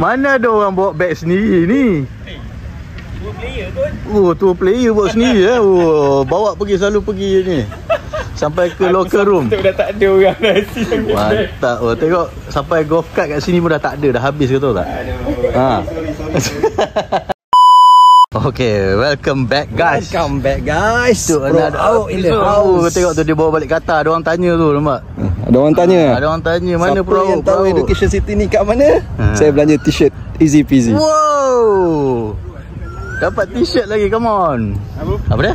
Mana ada orang bawa beg sendiri ni? Dua player kot. Oh, tu player bawa sendiri eh. Oh, bawa pergi, selalu pergi ni. Sampai ke locker room. Dah tak ada orang dah. Mantap. Oh, tengok sampai golf cart kat sini pun dah tak ada, dah habis ke tahu tak? Sorry. Okay, welcome back guys. Welcome back guys. To another out in the house. Tengok tu dia bawa balik kata. Ada orang tanya tu, nampak? Ada orang tanya? Ada orang tanya mana siapa perahu? yang tahu Education City ni kat mana? Saya belanja t-shirt easy peasy. Wow. Dapat t-shirt lagi, come on. Apa dia?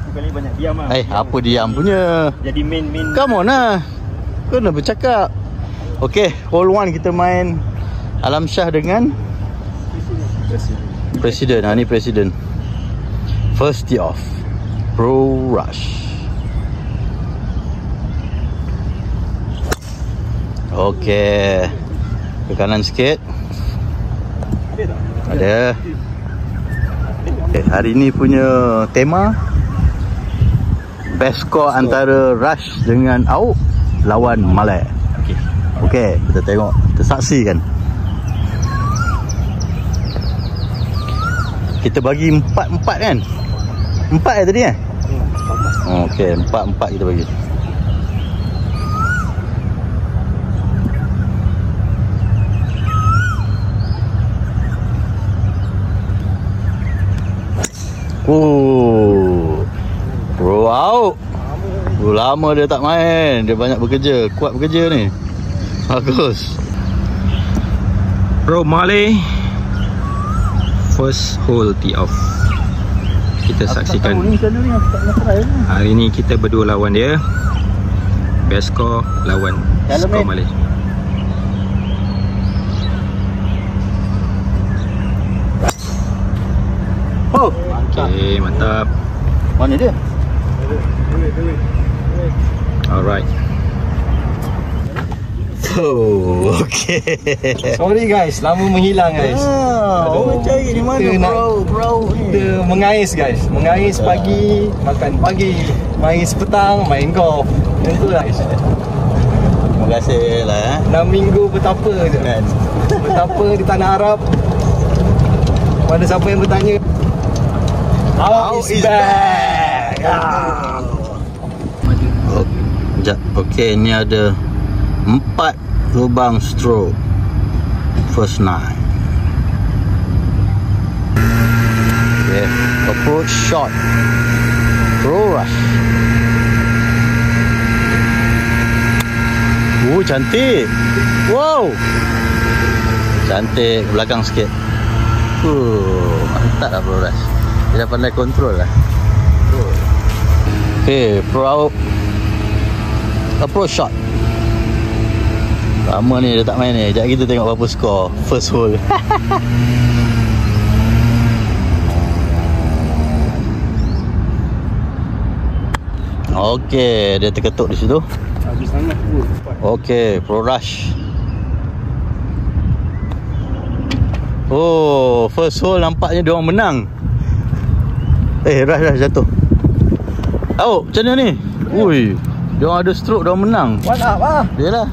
Bukan ni banyak diam lah. Apa diam punya? Jadi main. Come on lah. Kena bercakap. Okay, hole 1 kita main Alam Shah dengan Presiden. Ni Presiden. First tee off. Pro Rush. Okay. Ke kanan sikit. Ada. Okay, hari ni punya tema best score antara Rush dengan Auk lawan Malek. Okay, kita tengok, kita saksikan. Kita bagi 4-4 kan? 4 tadi kan? Okay, 4-4 kita bagi. Bro out. Lama dia tak main. Dia banyak bekerja. Kuat bekerja ni. Bagus. Bro Malay. First hole tee off. Kita saksikan. Hari ni kita berdua lawan dia. Best score lawan skor Malay. Oh, okay, mantap. Mana dia? Alright. Oh, okay. Sorry guys, lama menghilang guys. Orang cari di mana bro ni? Kita mengais guys. Mengais pagi, makan pagi. Mengais petang, main golf. Itu guys. Terima kasih lah 6 minggu betapa je kan. Betapa di tanah Arab. Pada siapa yang bertanya, How is back? Okay, ni ada 4 lubang stroke. First 9. Okay, approach shot. Pro Rush. Cantik. Wow. Cantik, belakang sikit. Mantap lah Pro Rush. Dia dah pandai kontrol lah. Okay, Pro out. Approach shot. Lama ni dia tak main ni. Sekejap kita tengok berapa skor first hole. Okay, dia terketuk di situ. Habis sangat. Okay, Pro Rush. Oh, first hole nampaknya dia orang menang. Rush jatuh. Oh, macam mana ni? Ui, dia orang ada stroke, dia orang menang. One up ah. Yalah.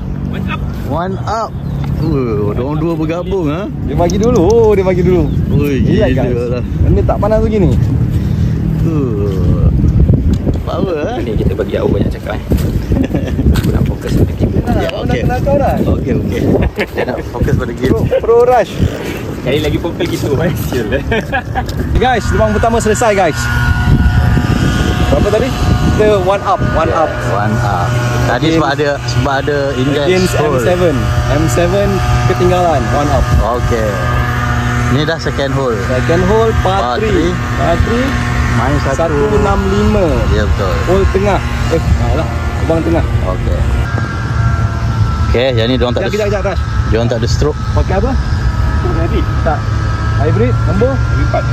One up. Dia orang dua bergabung ah. Dia bagi dulu. Ui, gila lah. Benda tak panas begini. Power Ni kita bagi Auk banyak cakap Aku nak fokus pada game. Okay. Okay. Dia nak fokus pada game. Pro Rush. Sekali lagi fokus gitu. Guys, lubang pertama selesai guys. Berapa tadi? Kita one up. Tadi sebab ada index Against hole. M7 ketinggalan one up. Okay. Ni dah second hole. Second hole par 3. Main 165. Ya betul. Hole tengah. Lubang tengah. Okay, yang ni diorang tak ada. Kejap Rush. Diorang tak ada stroke. Pakai apa? Hybrid. Tak. Hybrid nombor 4.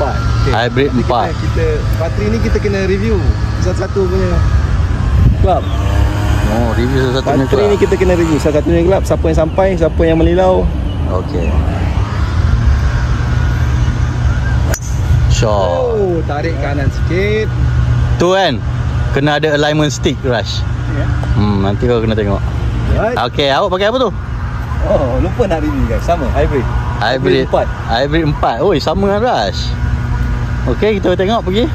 Okay. Hybrid 4. Kita bateri ni kita kena review satu-satu punya club. Oh, review satu-satunya Bateri ni kita kena review satu-satunya club. Siapa yang sampai, siapa yang melilau. Okay. Shot. Oh, tarik kanan sikit. Tu kan, kena ada alignment stick Rush. Nanti kau kena tengok. Right. Okay, awak pakai apa tu? Oh, lupa nak review guys. Sama, hybrid. Hybrid 4. Oi, sama dengan Rush. Okey, kita tengok pergi.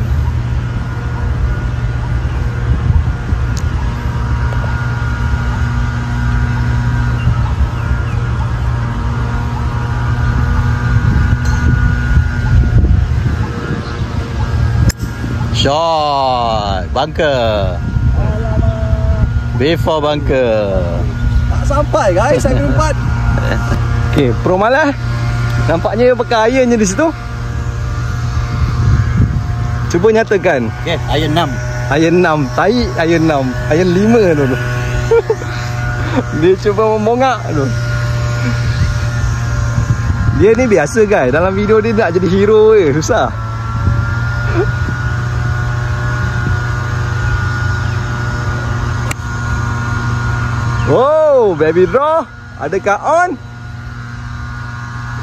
Shot. Bunker. Before bunker. Tak sampai guys, hybrid 4. Okay, Pro malah. Nampaknya pakai iron je di situ. Cuba nyatakan. Okay, iron 6. Iron 6, tai iron 6, iron 5 dulu. Dia cuba memongak tu. Dia ni biasa guys, dalam video dia nak jadi hero je, susah. Oh, baby draw. Adakah on?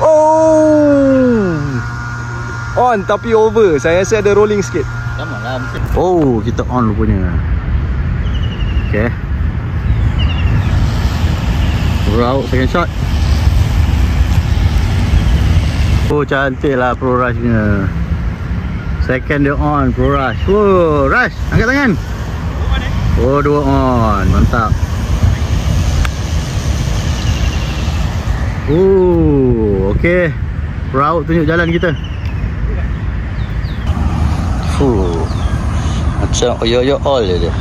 Oh, on tapi over. Saya rasa ada rolling sikit. Sama lah. Oh, kita on rupanya. Okay. Route second shot. Oh, cantik lah Pro Rush punya. Second dia on, Pro Rush. Oh, Rush, angkat tangan. Oh, 2 on. Mantap. Oh, okey. Route tunjuk jalan kita. Macam oyo-oyo all je dia.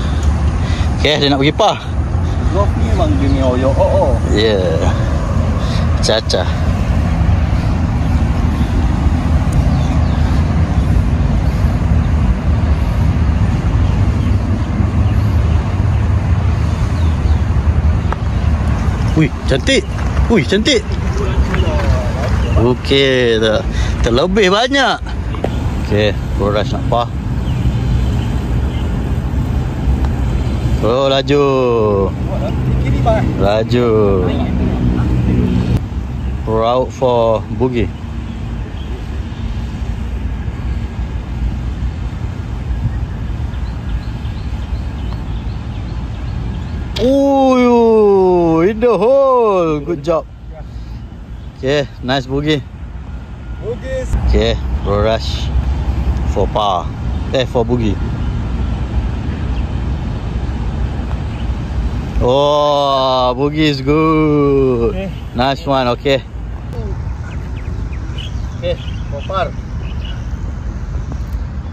Okey, dia nak pergi pah. Golf ni memang jenis oyo-oyo. Ya. Yeah. Caca. Wih, cantik. Wih, cantik. Okey, terlebih banyak. Okey, Pro Rush nak pah. Oh, laju. Laju. Route for boogie. Oh, in the hole. Good job. Okay, nice boogie. Okay, Pro Rush for par. For boogie. Oh, boogie is good. Okay. Nice one, okay. Okay, for par.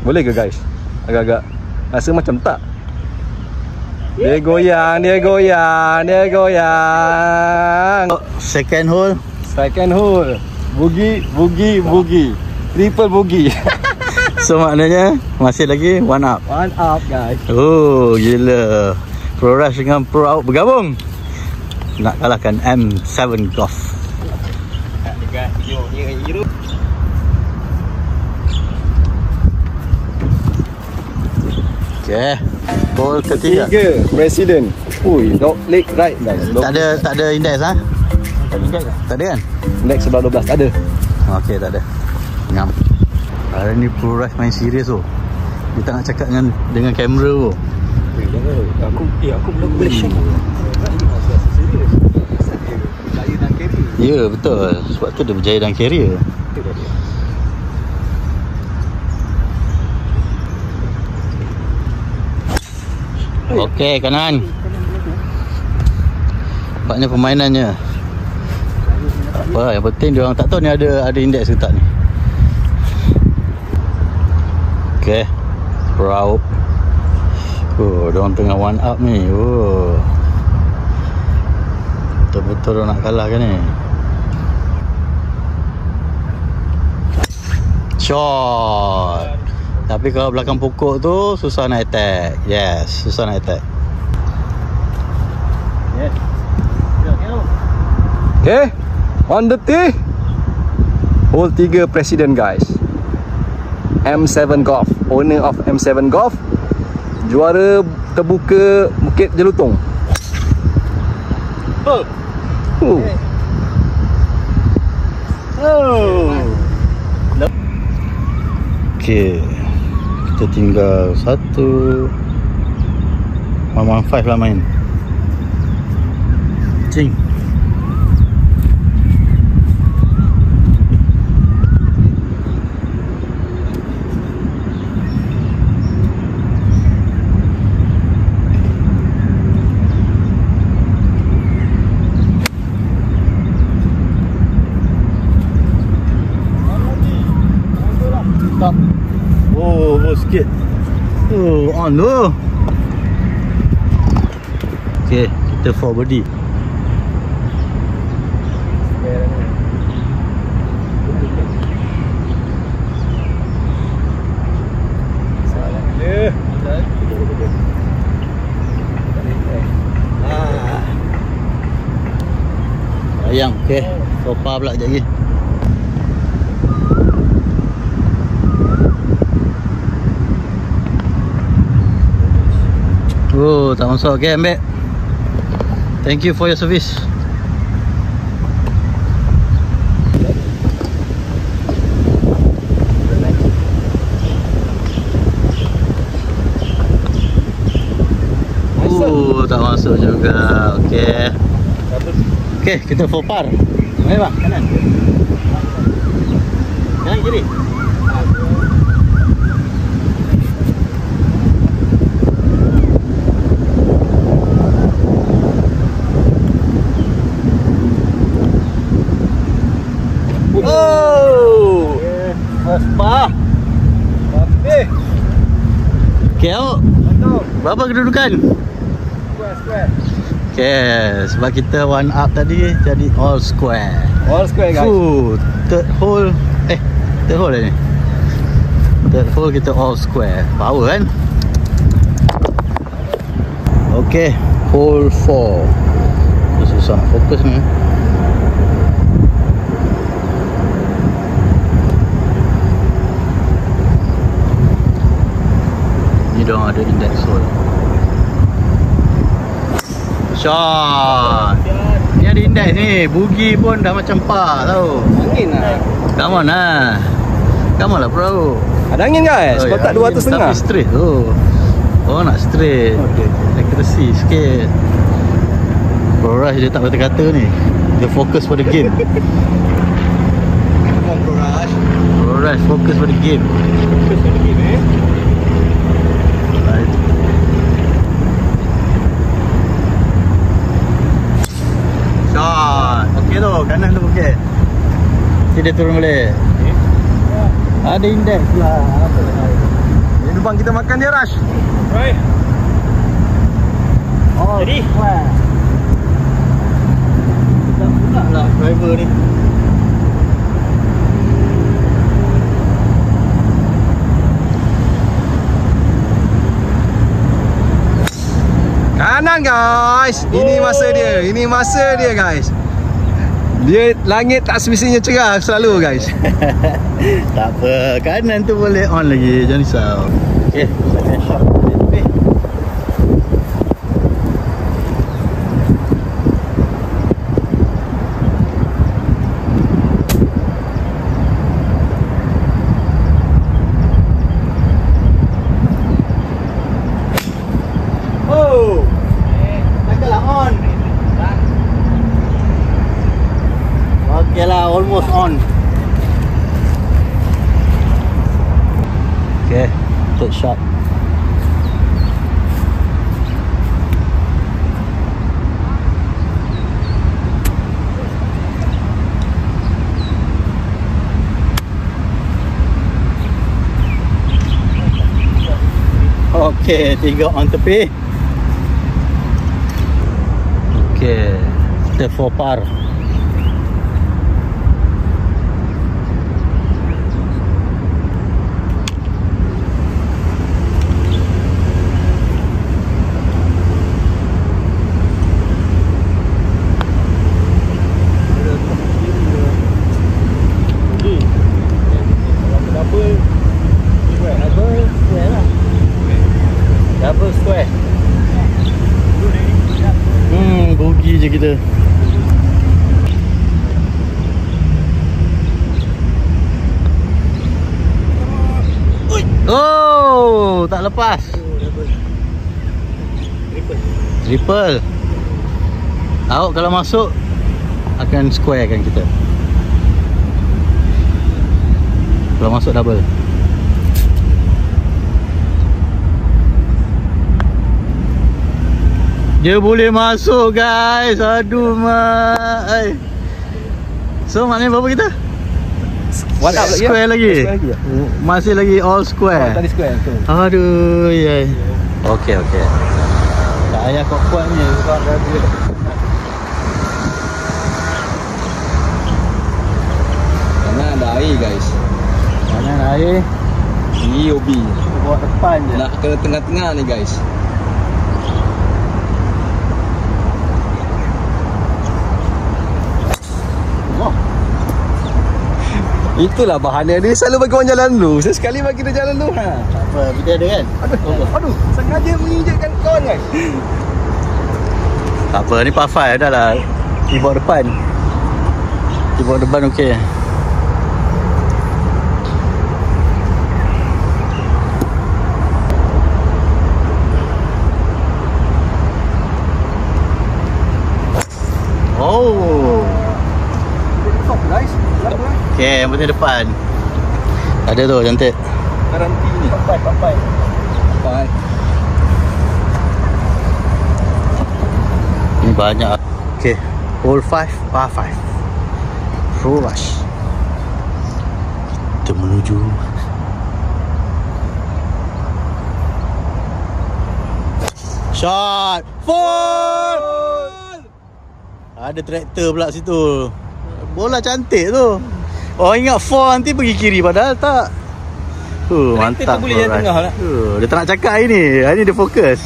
Boleh ke guys? Agak-agak rasa macam tak. Dia goyang, dia goyang, dia goyang. Second hole. Second hole. Boogie, boogie, boogie. Triple boogie. So maknanya masih lagi 1 up. 1 up guys. Oh, gila. Pro Rush dengan Pro Out bergabung. Nak kalahkan M7 Golf. Okay, hole ketiga. President. Ui, dog leg right guys. Tak ada index ha? Tak ada kan? Index sebelah 12 tak ada. Okey, tak ada. Ngam. Hari ni Pro Rush main serius tu. Dia tak nak cakap dengan kamera tu. Aku belum boleh share. Ya, betul. Sebab tu dia berjaya dalam carrier. Okey, kanan. Nampaknya permainannya. Tak apa, yang penting dia orang tak tahu ni ada indeks ke tak ni. Okey. Pro. Oh, dia orang tengah 1 up ni. Oh. Betul-betul dia nak kalah kan ni. Shot. Tapi kalau belakang pokok tu susah nak attack. Yes, susah nak attack. Yes. Okay, on the tee. Hole 3 President guys. M7 Golf, owner of M7 Golf. Juara terbuka Bukit Jelutong. Oh. Okay, kita tinggal 1 1-5 lah main. Cing. sikit. Oh, on tu. Okay, kita 4 body. Ayam, okay. Sopa pula sekejap lagi. Oh, tak masuk. Okay, ambil. Thank you for your service. Tak masuk juga. Okay. Okay, kita fopar. Mari bang, kanan. Kanan kiri. Oh, first par. Okay, berapa kedudukan? Square. Okay, sebab kita one up tadi jadi all square. All square guys. Third hole. Third hole ni. Third hole kita all square. Power kan? Okay, hole 4. Susah nak fokus ni. Ni dah ada index hole. Shot. Ni ada index ni. Boogie pun dah macam par tau. Angin lah. Come on lah. Come on lah bro. Ada angin guys. Sebab tak 2.5. Tapi straight tu. Oh nak straight. Okay. Accuracy sikit. Bro Rush dia tak kata-kata ni. Dia fokus pada game. Come on Bro Rush. Bro Rush fokus pada game. Fokus pada game Right. Shot. Okey tu, kanan tu okey. Nanti dia turun balik. Okay. Ada index lah. Ni depan kita makan dia Rush. Right. Oh, jadi dah pula lah driver ni. Kanan guys. Ini masa dia. Ini masa dia guys. Dia langit tak semestinya cerah selalu guys. Tak apa, kanan tu boleh on lagi, jangan risau. Okay, second shot. Oh, takkanlah on. Okay lah, almost on. Okay, third shot. Okay, 3 on tepi. Okay, kita 4 par. Double square. Bogey je kita. Oh, tak lepas. Triple. Awak kalau masuk akan square kan kita. Kalau masuk double. Dia boleh masuk guys. Aduh mak. So maknanya berapa kita? One up lagi. Square lagi. Masih lagi all square. Tadi square tu. Aduh, ya. Okey. Tak payah kuat-kuat ni. Mana ada air guys. Mana air? Ni OB. Bawa depan je. Nak ke tengah-tengah ni guys. Itulah bahana dia selalu bagi orang jalan dulu. Sesekali bagi dia jalan dulu. Tak apa, kita ada kan? Aduh, sengaja menginjakkan kawan guys. Tak apa, ni par 5 dah lah. Keyboard depan. Keyboard depan okey. Oh. Stop guys. Okey, yang penting depan. Ada tu, cantik. Garanti ni. Papai. Ni banyak. Okey, hole 5, par 5. Pro rush. Kita menuju shot. Full. Ada traktor pula situ. Bola cantik tu. Orang ingat 4 nanti pergi kiri padahal tak. Mantap. Boleh yang tengah lah. Dia tak nak cakap hari ni. Hari ni dia fokus.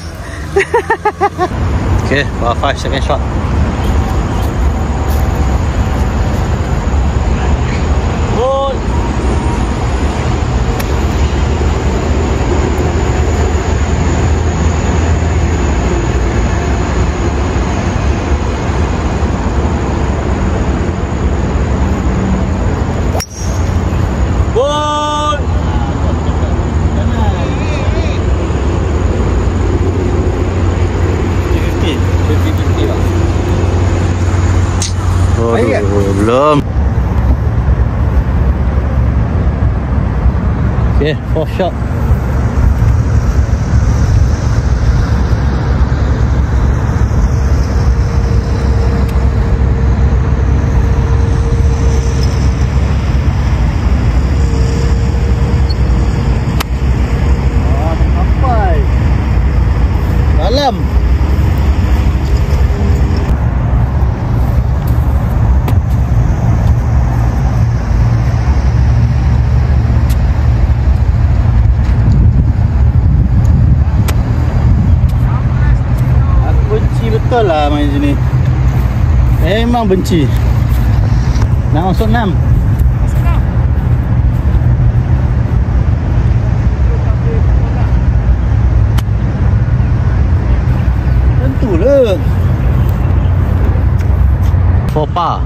Okay, par 5 second shot. Goal. Belum. Okay, 4th shot. Sampai dalam. Betul lah main sini. Memang benci. Nak masuk 6. Tentulah. 4 par.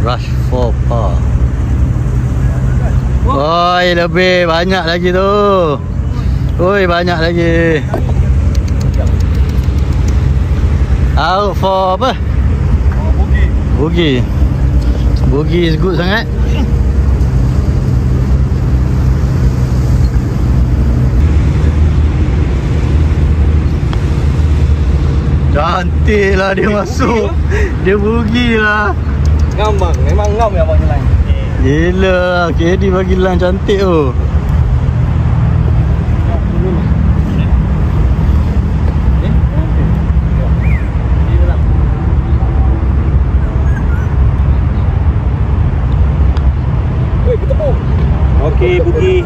Rush 4 par. Oi, lebih banyak lagi tu. Oi, banyak lagi. Out for apa? Bogey. Bogey is good sangat. Cantik lah dia masuk. Dia bogey lah. Ngam bang, memang ngam yang bagi line. Gila, KD bagi line cantik tu. Okey, Buki.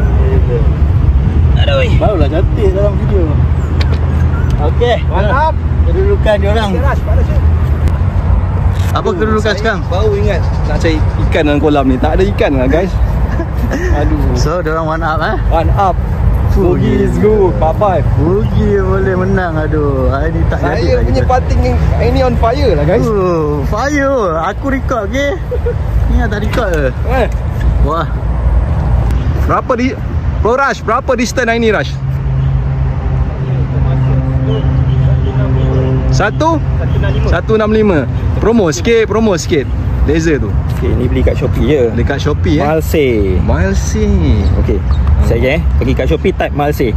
Aduh, barulah cantik dalam video. Okey, Mantap. Kedudukan diorang. Apa kedudukan sekarang? Baru ingat nak cari ikan dalam kolam ni. Tak ada ikan lah guys. Aduh. So, diorang 1 up eh? 1 up. Bogey is good. Bye-bye. Bogey boleh menang. Aduh, hari ni tak jadi. Saya punya putting ini on fire lah guys. Fire. Aku record okey. Ni tak record ke? Wah. Berapa di Pro Rush, berapa distance hari ni Rush? 165. Promo sikit laser tu. Okey, ni beli kat Shopee je. Dekat Shopee Milesy. Okey. Saya pergi kat Shopee type Milesy.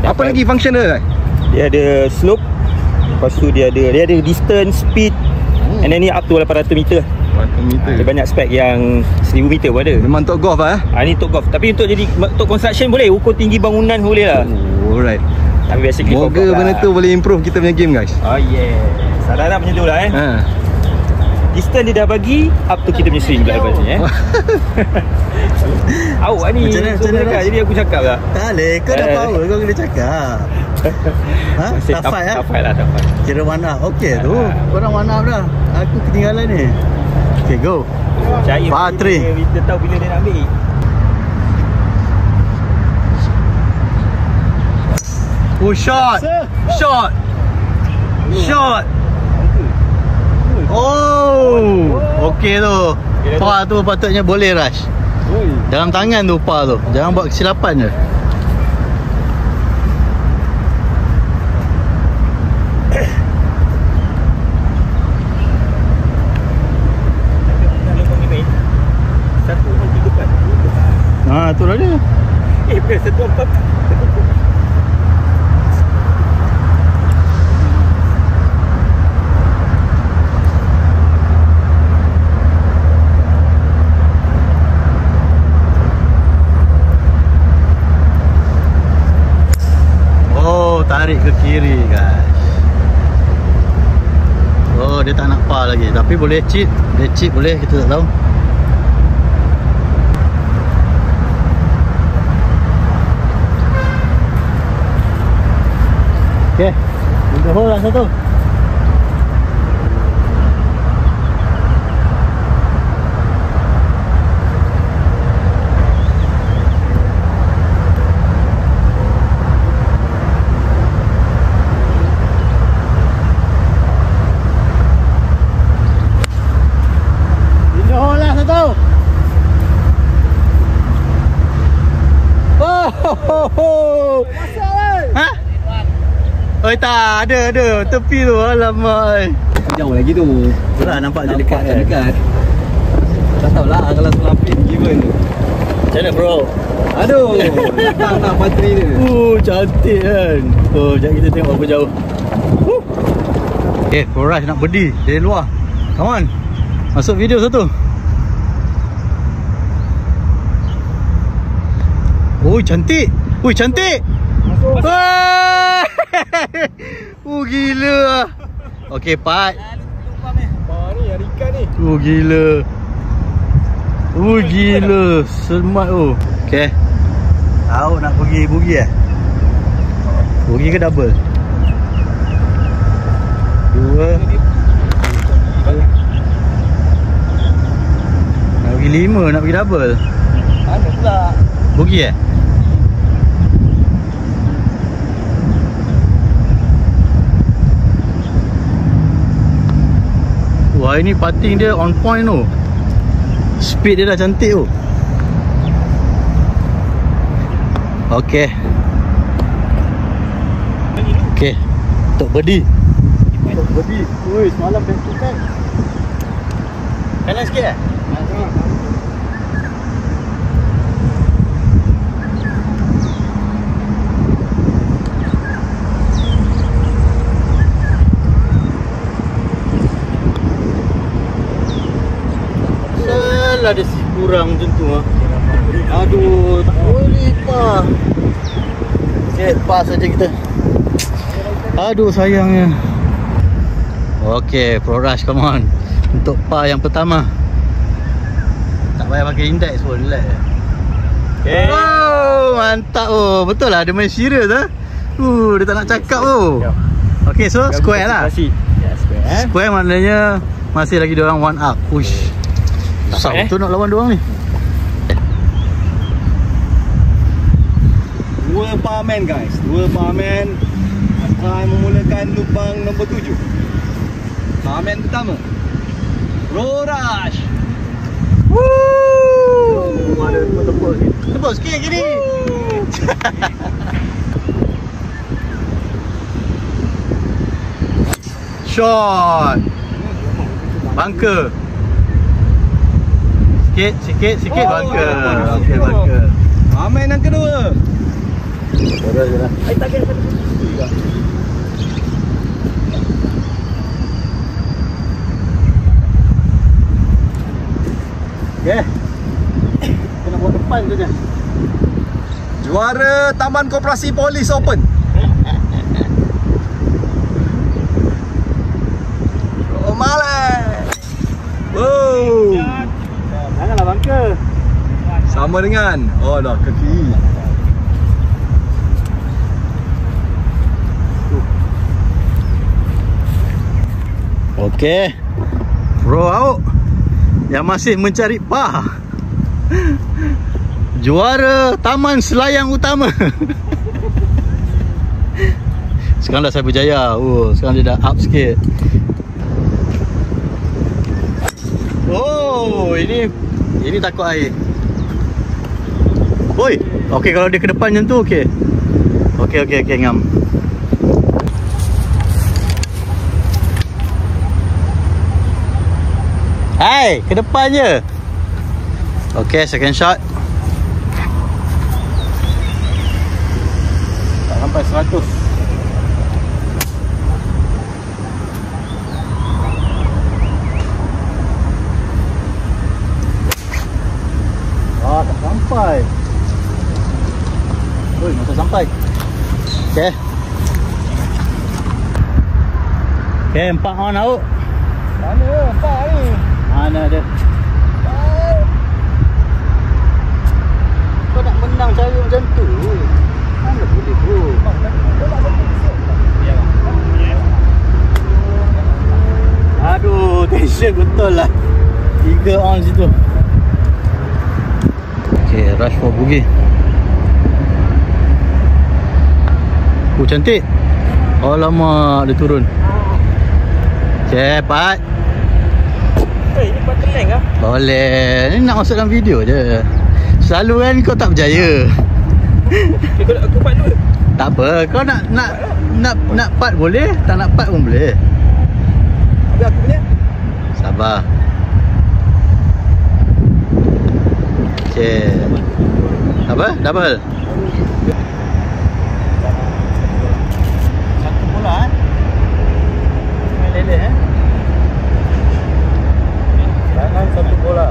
Apa lagi function dia? Dia ada slope. Lepas tu dia ada distance, speed. And then ni up to 800 meter. 800 meter. Dia banyak spek yang 1000 meter pun ada. Memang untuk golf lah Ni untuk golf. Tapi untuk jadi untuk construction boleh, ukur tinggi bangunan boleh lah. Alright. Tapi basically Moga benda tu boleh improve kita punya game guys. Oh yeah. Harap macam tu lah Distance dia dah bagi, up to kita punya swing pula lepas ni Awak ni Macam mana? Jadi aku cakap lah. Tak boleh, kau dah power, kau kena cakap. Tak fight Tak fight lah, tak fight. Kira one up, okey tu. Korang one up dah. Aku ketinggalan ni. Okay, go. Cari Par 3. Kita tahu bila dia nak ambil. Oh, shot. Shot. Shot. Oh, okey tu. Par tu patutnya boleh rush. Dalam tangan tu par tu. Jangan buat kesilapan je. Tu lah dia. Satu empat. Tarik ke kiri guys. Oh, dia tak nak par lagi. Tapi boleh chip. Dia chip boleh, kita tak tahu. Okay, in the hole lah satu. Ha? Oi tak, ada tepi tu. Alamak. Jauh lagi tu. Itulah nampak je dekat kan. Dekat. Tak tahulah kalau selapin given tu. Macam mana bro? Aduh, datang lah patri dia. Cantik kan. Oh, sekejap kita tengok berapa jauh. Okay, Rush nak berdi dari luar. Come on. Masuk video satu. Oh, cantik. Ui, cantik. Gila. Okey, Pat. Ni ada ikan ni. Gila. Gila. Semat tu. Okey. Tahu nak pergi bugi Bugi ke double? 2. Nak pergi 5, nak pergi double. Mana pula? Bugi Wah, ini putting dia on point tu. Speed dia dah cantik tu. Okey. Okey. Untuk birdie. Ui, semalam back to back. Kanan sikit ada si kurang macam tu Aduh, tak boleh par. Okay, pas saja kita. Aduh, sayangnya. Okay, Pro Rush, come on. Untuk par yang pertama. Tak payah pakai index pun, relax. Okay. Oh, mantap betul lah, dia main serius dia tak nak cakap Okay, so square lah. Square maknanya masih lagi diorang one up. Push. Susah betul nak lawan diorang ni. Dua parman guys. Dua parman akan memulakan lubang nombor 7. Parman pertama, Pro Rush. Woo! Ada tepuk sikit. Tepuk sikit gini. Shot. Bunker. Sikit bunker. Okey, bunker. Parman yang kedua. Suara je lah. Okay. Kita nak buat depan saja. Juara Taman Koperasi Polis Open. Romale. Wow. Janganlah bangka. Sama dengan. Oh dah ke kiri. Okey. Bro out yang masih mencari par. Juara Taman Selayang Utama. Sekarang dah saya berjaya. Sekarang dia dah up sikit. Oh, ini takut air. Oi. Okey, kalau dia ke depan macam tu okey. Okey ngam. Hai, ke depan je. Okey, second shot. Tak sampai 100. Tak sampai. Oi, tak sampai. Okey. Okey, 4 on out. Mana 4 ni? Mana dia? Kau nak menang cara macam tu? Mana boleh bro? Aduh, tension betul lah. 3 on situ. Okay, rush for boogie. Cantik. Alamak, dia turun. Cepat. Ini buat teleng kah? Boleh. Ni nak masukkan video je. Selalu kan kau tak berjaya. Aku part dulu. Tak apa. Kau nak part boleh, tak nak part pun boleh. Habis aku punya. Sabar. Okay. Apa? Double. Satu bola main leleh jangan satu bola.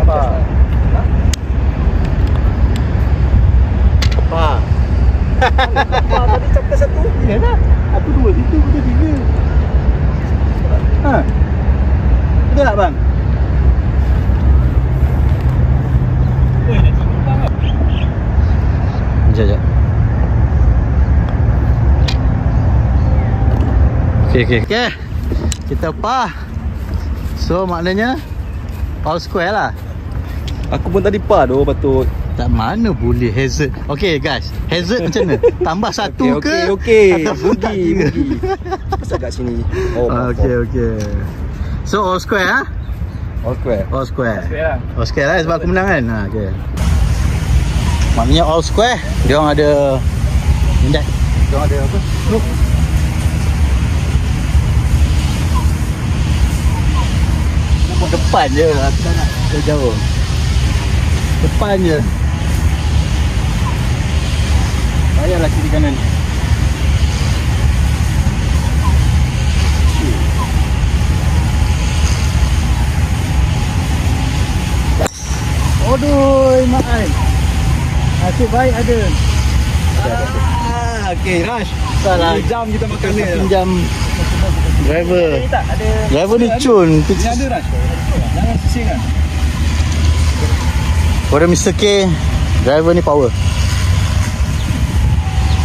Apa? Apa? Apa tadi chapter 1? Ya lah. Aku 2 situ, betul 3. Betul tak bang? Sekejap. Okay. Kita par. So maknanya all square lah. Aku pun tadi par tu patut. Tak mana boleh hazard. Okay guys, hazard macam mana? Tambah satu Okey. ataupun tak Bugi. kira? Pasal kat sini. Oh, Okay. So all square ah? All square. All square. lah. All square lah sebab aku menang kan. Okay. Maknanya all square, dia orang ada index. Dia orang ada apa? Look. Buat depan je, aku tak nak jauh. Depan je. Payahlah kiri kanan. Aduh, Mak. Nasib baik ada. Okay, rush. Salah. Jam kita makan ni. Pinjam driver. Ini tak ada. Driver ni cun. Ni ada rush. Jangan pusing kan. Pada Mr. K, driver ni power.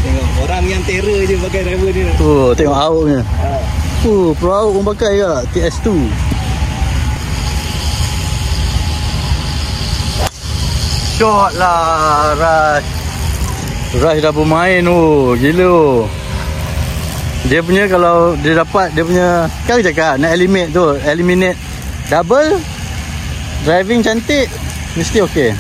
Tengok orang yang terror je pakai driver ni. Tengok auknya. Pro auk pun pakai ke TS2. Shot lah Rush dah bermain gila. Dia punya kalau dia dapat dia punya kan cakap nak eliminate double driving cantik mesti okey.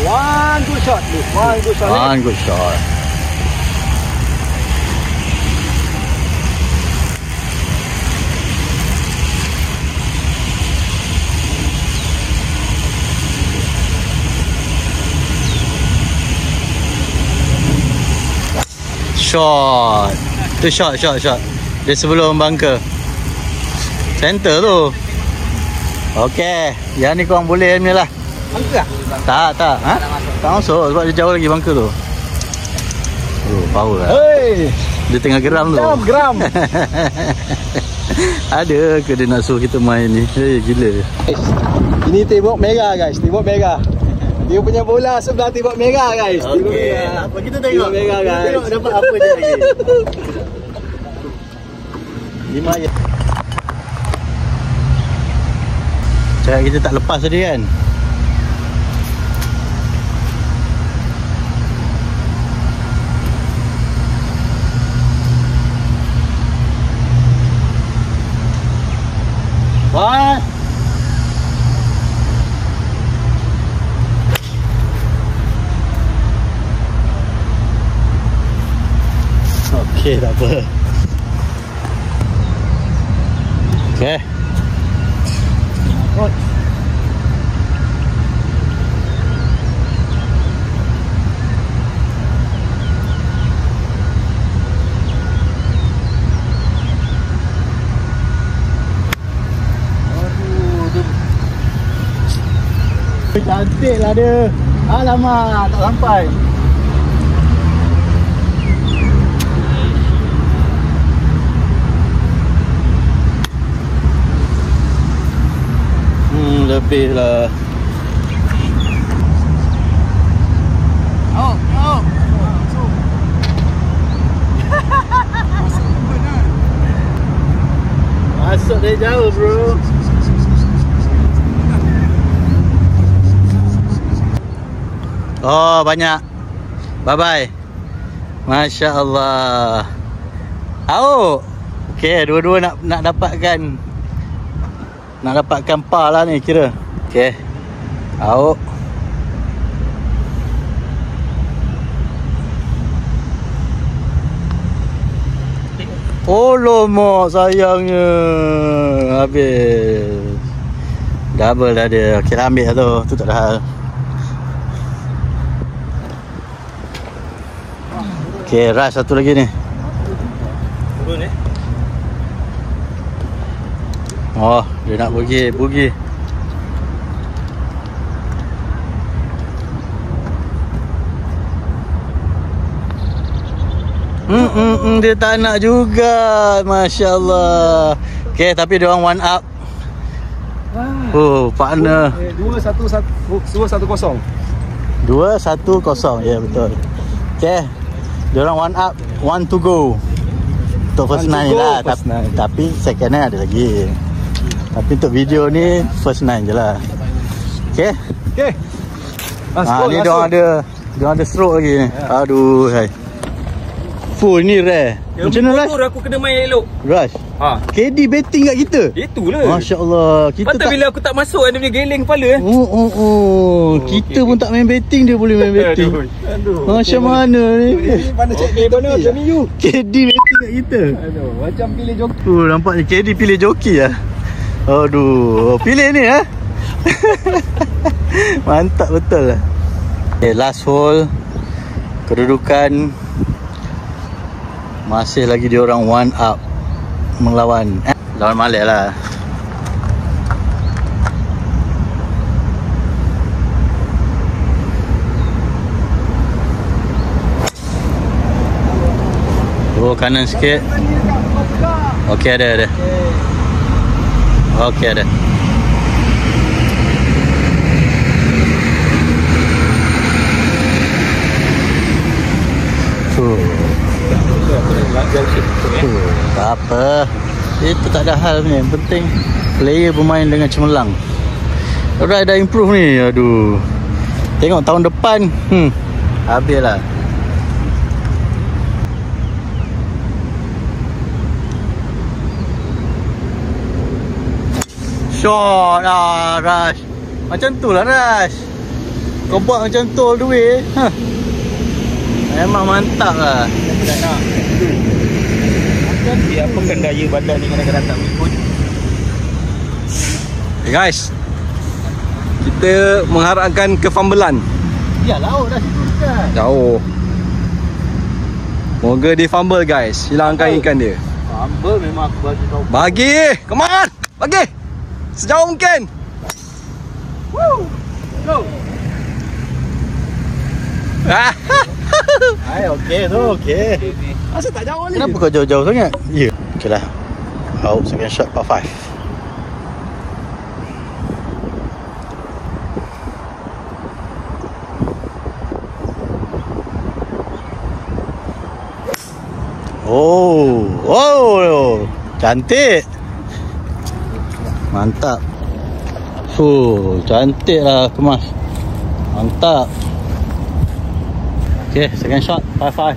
One good shot. One good shot. Shot. Tu shot. Dia sebelum bunker center tu. Okey, yang ni korang boleh ni lah. Bunker Tak. Ha? Tak masuk sebab dia jauh lagi bunker tu. Oh, power lah. Hei, Dia tengah geram tu. geram. Ada ke dia nak suruh kita main ni? Hei, gila. Ini tembok merah guys, tembok merah. Dia punya bola sebelah tembok merah guys. Okey, apa kita tengok? Tembok merah guys. Tengok dapat apa je lagi. 5 je. Cakap kita tak lepas tadi kan? What? Okey, tak apa. Okey. Cantik lah dia. Alamak, tak sampai. Lebih lah. Masuk dari jauh bro. Oh, banyak. Bye-bye. Masya Allah. Oh, okey, dua-dua nak dapatkan par lah ni kira. Okey. Au. Oh, lomak sayangnya. Habis. Double dah dia. Okey, dah ambil lah tu. Tu tak ada hal. Okey, rush satu lagi ni. Turun Oh, dia nak pergi. Dia tak nak juga. Masya Allah. Okey, tapi dia orang one up. Oh, partner. 2-1-0. 2-1-0. Ya, betul. Okey. Dia orang one up, one to go. Untuk first nine lah. Tapi second nine ada lagi. Tapi untuk video ni first nine je lah. Okay. Ni dia ada stroke lagi ni. Aduh, hai. Fuh, ni rare. Macam mana Rush? Aku kena main elok. Rush. KD betting kat kita. Itulah. Masya Allah. Kita patut bila aku tak masuk dia punya geleng kepala. Kita pun tak main betting, dia boleh main betting. Aduh. Macam mana ni? Mana cek mana you? KD betting kat kita. Aduh, macam pilih joki. Nampak ni KD pilih joki lah. Aduh, pilih ni ha. Mantap betul lah. Okay, last hole. Kedudukan masih lagi diorang one up melawan lawan Malik lah. Oh, kanan sikit. Okey, ada. Okey, ada. Tak apa. Itu tak ada hal ni. Yang penting player bermain dengan cemerlang. Alright, dah improve ni. Aduh. Tengok tahun depan. Habis lah. Shot lah Rush. Macam tu lah Rush. Kau buat macam tu all the way. Memang mantap lah. Tak nak. Dia apa kan daya badan ni kadang-kadang tak mengikut. Hey guys, kita mengharapkan kefumbelan. Ya, laut dah situ dekat. Jauh. Moga dia fumble guys. Hilangkan ikan dia. Humble memang aku bagi kau. Bagi. Come on. Bagi. Sejauh mungkin. Woo. Go. Hai, okey tu, okey. Asal tak jauh ni? Kenapa kau jauh-jauh sangat? Ya. Okey lah. Out second shot par 5. Oh, cantik. Mantap. Cantik lah kemas. Mantap. Okay, second shot, par 5.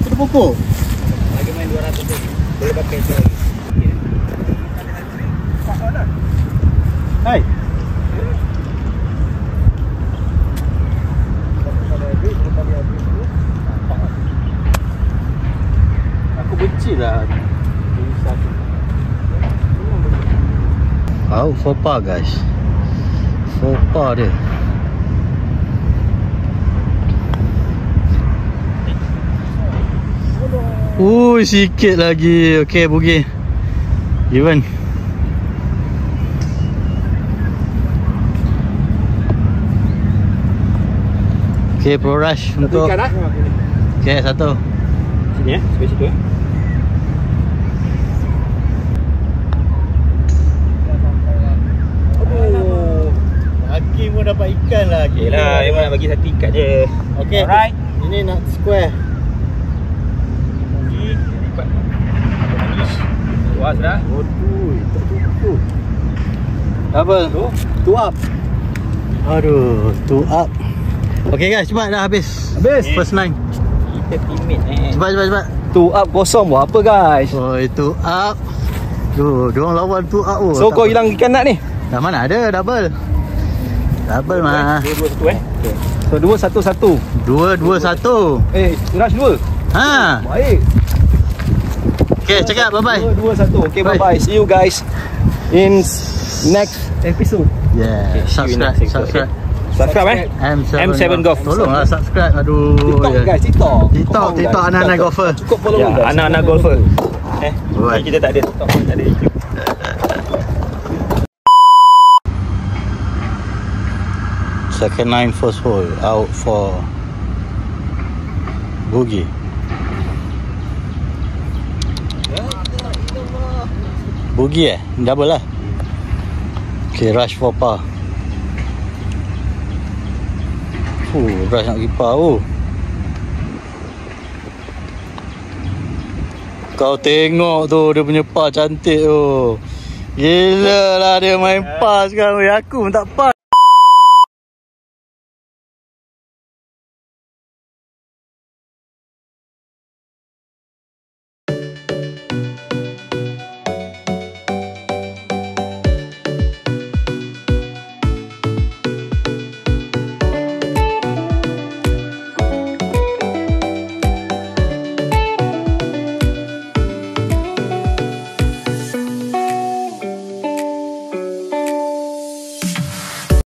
Kena pokok. Lagi main 200 tu. Boleh pakai tu lagi. Hai. Aku benci lah. Out for par guys. For par dia. Sikit lagi. Okey, bogey. Even. Okey, pro rush untuk. Okey, satu. Sini sebelah situ Hakim pun dapat ikan lah. Okey lah, memang nak bagi satu ikat je. Okey. Alright. Ini nak square. Puas dah. Double. Two up. Aduh, two up. Okay guys, cepat dah habis. First 9. Kita teammate Cepat. 2 up kosong buat apa guys? Oh, itu up. Diorang lawan two up. So kau hilang ikan nak ni? Dah mana ada double. Double mah. 2-2-1 So 2-1-1. 2-2-1. Rush 2. Ha. Baik. Okay, cakap bye-bye. 2-2-1. Okay, bye-bye. See you guys in next episode. Yeah. see you Subscribe. next episode. Subscribe M7 Golf. Tolonglah subscribe. Aduh. TikTok guys, TikTok. TikTok anak-anak golfer. Cukup follow Ya, guys. anak-anak golfer. Alright. Kita tak ada TikTok, tak ada YouTube. Second 9 first hole out for bogey. Bogey double lah. Okay, rush for par. Rush nak pergi par. Kau tengok tu dia punya par cantik tu. Gila lah dia main par sekarang. Aku pun tak par.